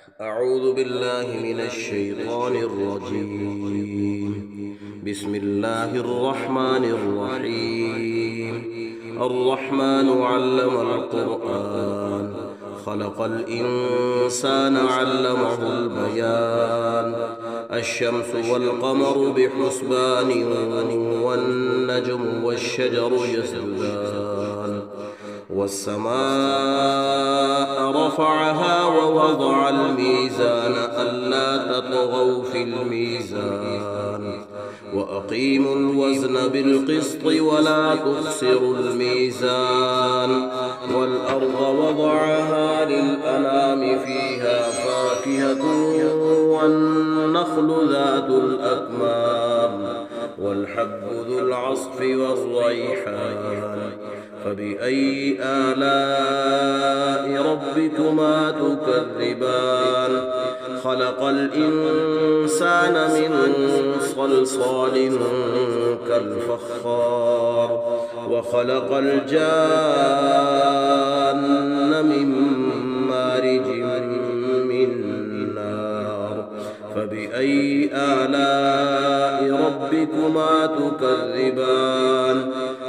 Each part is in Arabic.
أعوذ بالله من الشيطان الرجيم. بسم الله الرحمن الرحيم. الرحمن علم القرآن، خلق الإنسان علمه البيان. الشمس والقمر بحسبان، والنجم والشجر يسجدان. والسماء رفعها ووضع الميزان ألا تطغوا في الميزان، وأقيموا الوزن بالقسط ولا تخسروا الميزان. والأرض وضعها للأنام فيها فاكهة والنخل ذات الأكمام والحب ذو العصف والريحان. فبأي آلاء ربكما تكذبان؟ خلق الإنسان من صلصال كالفخار، وخلق الجان من مارج من نار. فبأي آلاء ربكما تكذبان؟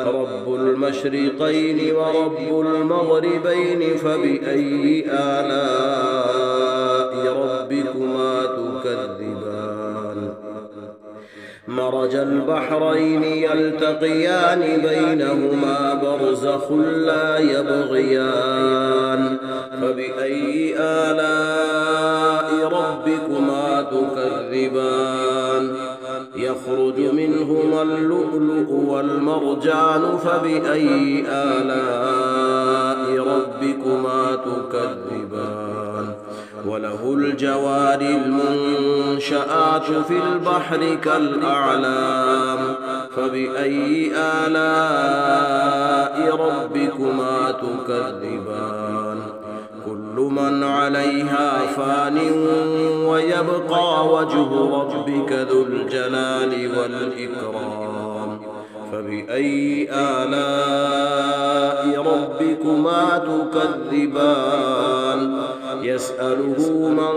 رب المشرقين ورب المغربين. فبأي آلاء ربكما تكذبان؟ مرج البحرين يلتقيان بينهما برزخ لا يبغيان. فبأي آلاء ربكما تكذبان؟ يخرج منهما اللؤلؤ والمرجان. فبأي آلاء ربكما تكذبان؟ وله الجوار المنشآت في البحر كالأعلام. فبأي آلاء ربكما تكذبان؟ كل من عليها فان ويبقى وجه ربك ذو الجلال والإكرام. فبأي آلاء ربكما تكذبان؟ يسأله من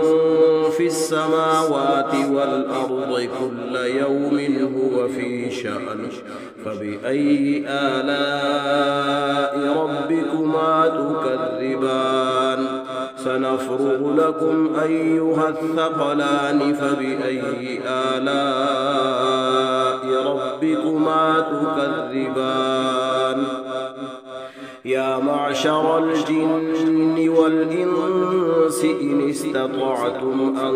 في السماوات والأرض كل يوم هو في شأن. فبأي آلاء ربكما تكذبان؟ سنفرغ لكم أيها الثقلان. فبأي آلاء ربكما تكذبان؟ يا معشر الجن والإنس إن استطعتم أن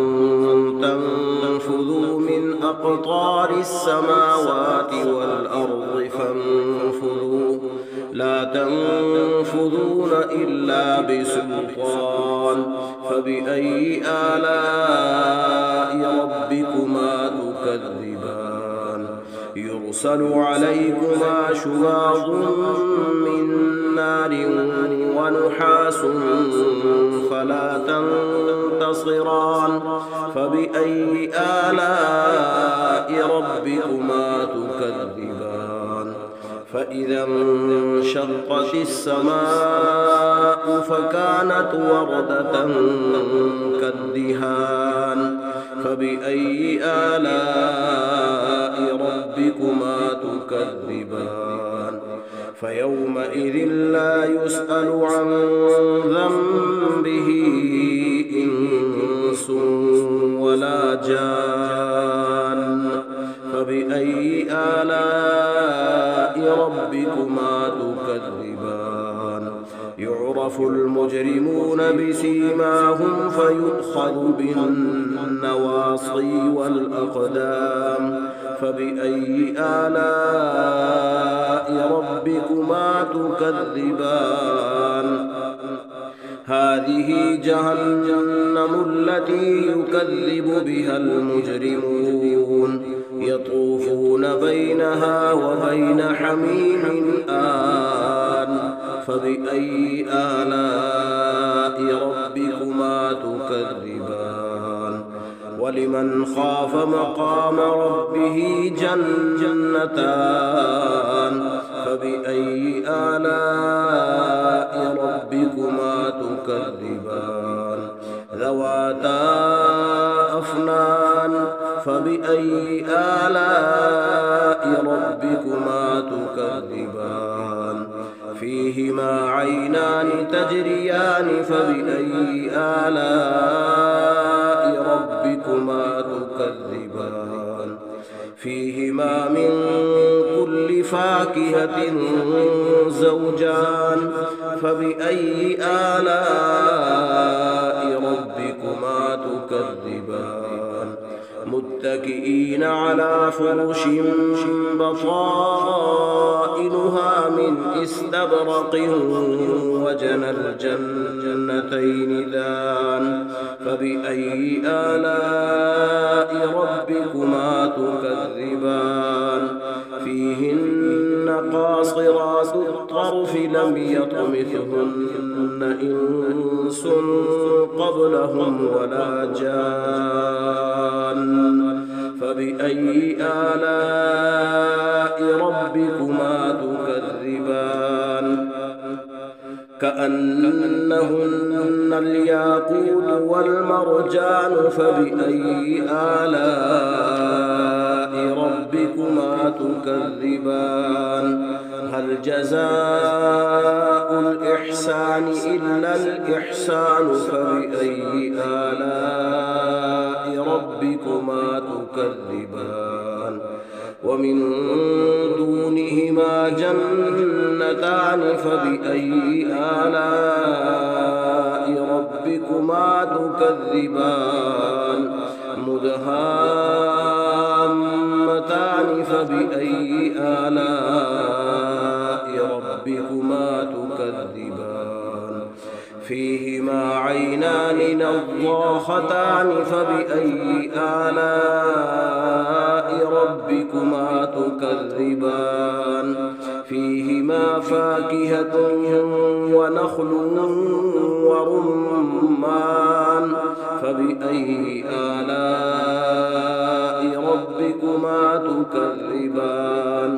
تنفذوا من أقطار السماوات والأرض فانفذوا، لا تنفذون إلا بسلطان. فبأي آلاء ربكما تكذبان؟ يرسل عليكما شواظ من نار ونحاس فلا تنتصران. فبأي آلاء ربكما تكذبان؟ فإذا انشقت السماء فكانت وردة كالدهان. فبأي آلاء ربكما تكذبان؟ فيومئذ لا يسأل عن ذنبه إنس ولا جان. فبأي آلاء ربكما تكذبان؟ يعرف المجرمون بسيماهم فيؤخذ بالنواصي والأقدام. فبأي آلاء ربكما تكذبان؟ هذه جهنم التي يكذب بها المجرمون، يطوفون بينها وبين حميم آن. فبأي آلاء ربكما تكذبان؟ ولمن خاف مقام ربه جنتان. فبأي آلاء ربكما تكذبان؟ ذواتا أفنان فبأي آلاء ربكما تكذبان فيهما عينان تجريان فبأي آلاء ربكما تكذبان فيهما من كل فاكهة زوجان فبأي آلاء ربكما تكذبان متكئين على فرش بطائنها من استبرق وجنى الجنتين دان فبأي آلاء ربكما تكذبان فيهن قاصرات الطرف لم يطمثهن إنس قبلهم ولا جان فبأي آلاء ربكما تكذبان كأنهن الياقوت والمرجان فبأي آلاء ربكما تكذبان هل جزاء الإحسان إلا الإحسان فبأي آلاء ربكما تكذبان ومن دونهما جنتان فبأي آلاء ربكما تكذبان مدهامتان فبأي آلاء ربكما تكذبان فيهما عينان نضاختان فبأي آلاء ربكما تكذبان فيهما فاكهة ونخل ورمان فبأي آلاء ربكما تكذبان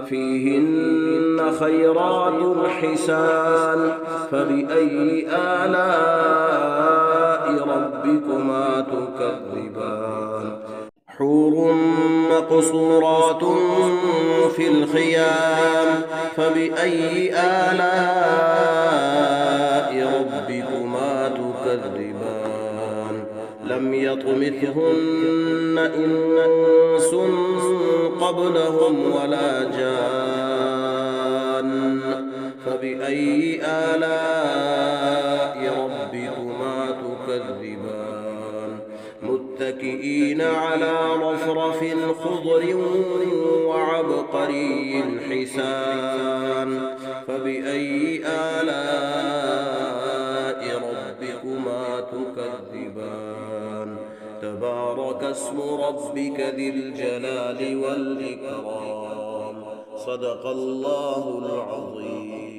فيهن خيرات حسان فبأي آلاء ربكما تكذبان حور مقصورات في الخيام فبأي آلاء ربكما تكذبان لم يطمثهن إنس قبلهم ولا جان فبأي آلاء ربكما تكذبان متكئين على رفرف خضر وعبقري حسان فبأي آلاء ربكما تكذبان تبارك اسم ربك ذي الجلال والإكرام صدق الله العظيم.